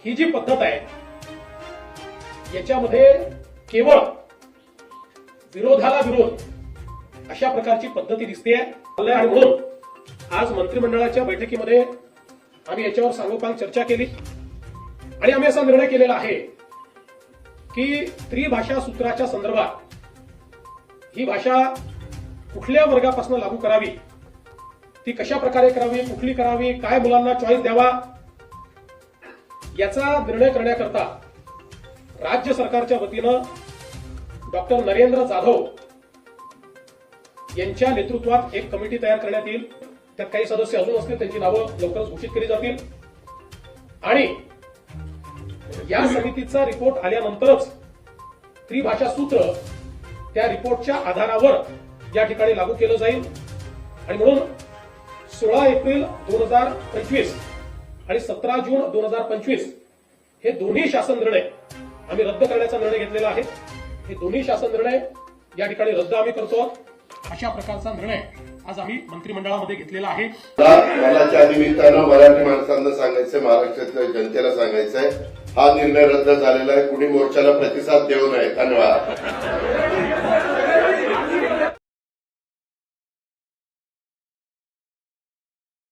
ही जी पद्धत आहे याच्यामध्ये केवळ विरोधाला विरोध अशा प्रकारची पद्धती दिसते आणि म्हणून आज मंत्रिमंडळाच्या बैठकीमध्ये आम्ही याच्यावर सांगोपांग चर्चा केली आणि आम्ही असा निर्णय केलेला आहे की त्रिभाषा सूत्राच्या संदर्भात ही भाषा कुठल्या वर्गापासून लागू करावी, ती कशा प्रकारे करावी, कुठली करावी, काय मुलांना चॉईस द्यावा, याचा निर्णय करण्याकरता राज्य सरकारच्या वतीनं डॉक्टर नरेंद्र जाधव यांच्या नेतृत्वात एक कमिटी तयार करण्यात येईल. त्यात काही सदस्य अजून असतील, त्यांची नावं लवकरच घोषित केली जातील आणि या समितीचा रिपोर्ट आल्यानंतरच त्रिभाषा सूत्र त्या रिपोर्टच्या आधारावर या ठिकाणी लागू केलं जाईल. आणि म्हणून 16 एप्रिल 2025 आणि 17 जून 2025 हे दोन्ही शासन निर्णय आम्ही रद्द करण्याचा निर्णय घेतलेला आहे. हे दोन्ही शासन निर्णय या ठिकाणी रद्द आम्ही करतो. अशा प्रकारचा निर्णय आज आम्ही मंत्रिमंडळामध्ये घेतलेला आहे. मला त्या निमित्तानं मराठी माणसांना सांगायचंय, महाराष्ट्रातल्या जनतेला सांगायचंय, हा निर्णय रद्द झालेला आहे. कुणी मोर्चाला प्रतिसाद देऊ नये. धन्यवाद.